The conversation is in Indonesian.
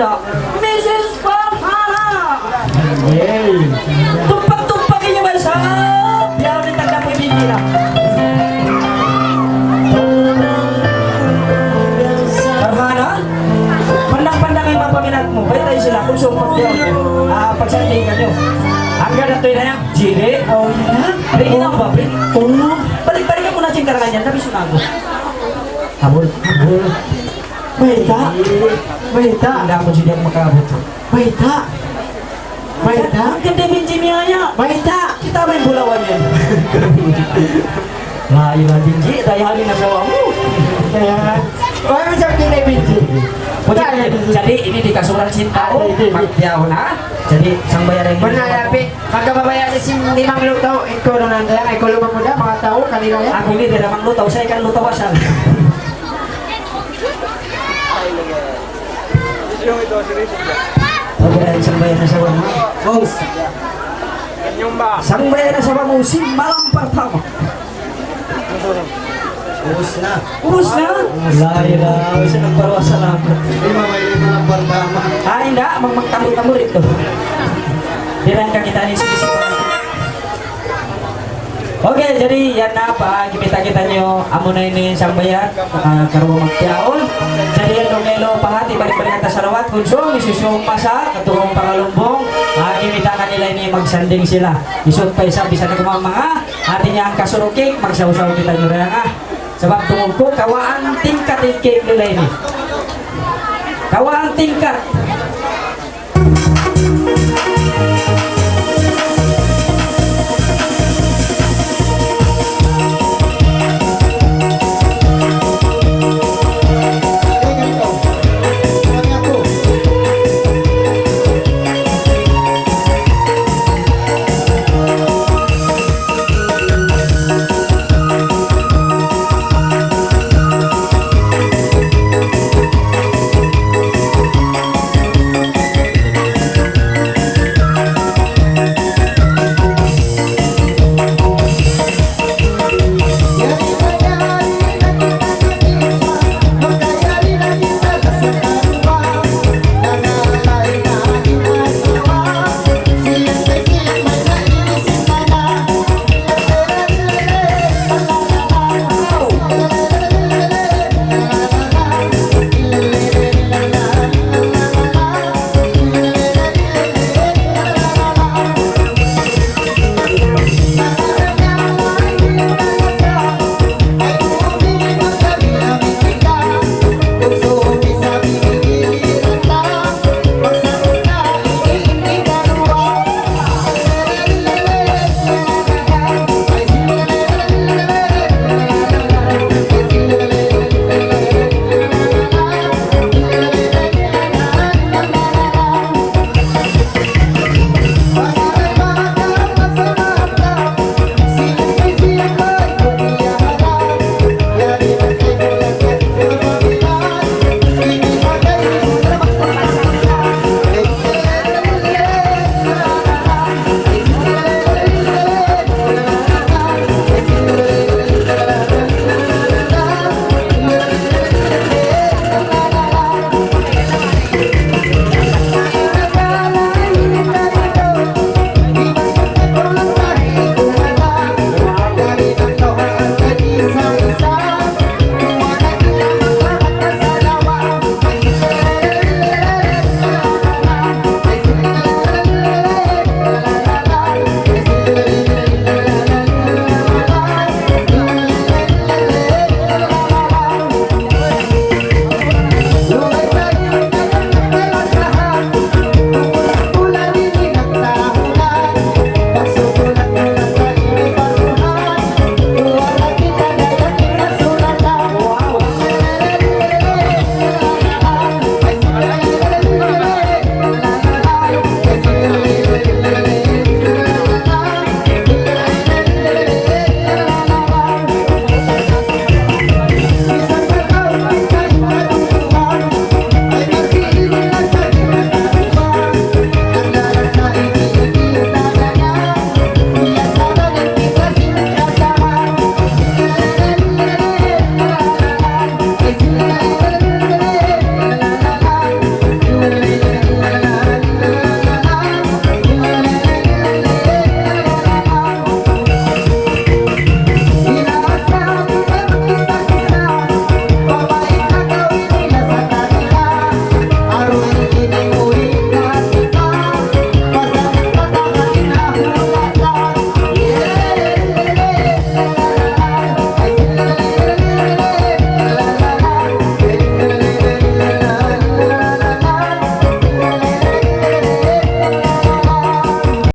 tidak? Mrs. Farhana. Tumpak-tumpak ini bahasa. Biar ditanda pemikiran. Farhana, pandang-pandangin apa minatmu. Baik tayo sila kung sumpah niyo. Pagsandingan niyo. Hanggang na ito yun na yan. Jiri. Oh, yan. Balik na ba, Brik? Oo. Balik-balik ka muna siyang karangan yan. Tapi sunago. Habol. Habol. Baita. Baita. Hindi ako siya makabot. Baita. Baita. Ang ganda yung Jimmy Aya. Baita. Kita may bulawan yan. Layo na Jinji. Dahil halin na sawa mo. Why mo sabi kay Benji? Jadi ini di kasuran cinta. Magtiyaw na. Jadi sang bayaran ini. Benar ya, Pi. Magkababayan si 5 lutaw. Ikaw na nandang. Ikaw lumang muda. Mga tao. Kanila yan. Aku ini tidak mang lutaw. Saya kan lutaw asal. Pagbayaran sang bayaran sa wala. Bos. Sang bayaran sa musim malam pertama. Urus na. Urus na? Lain na. Bisa nagparwasa lang. Lima may malam pertama. Enggak. Magtamur-tamur itu. Dirangka kita ini sisi-sisi. Oke, jadi yan na pa kita nyo amo na ini sang bayat karwo magtiaon. Jadi yan dongelo pahati balik-balik atas sarawat kunsong isusong pasa katulong pangalumbong. Kimita kanila ini magsanding sila. Isut pa isa bisa na kumamanga. Artinya ang kasurukik magsaw-saw kita nyo rin sebab tunggu kawaan tingkat ikik nila ini. Kawaan tingkat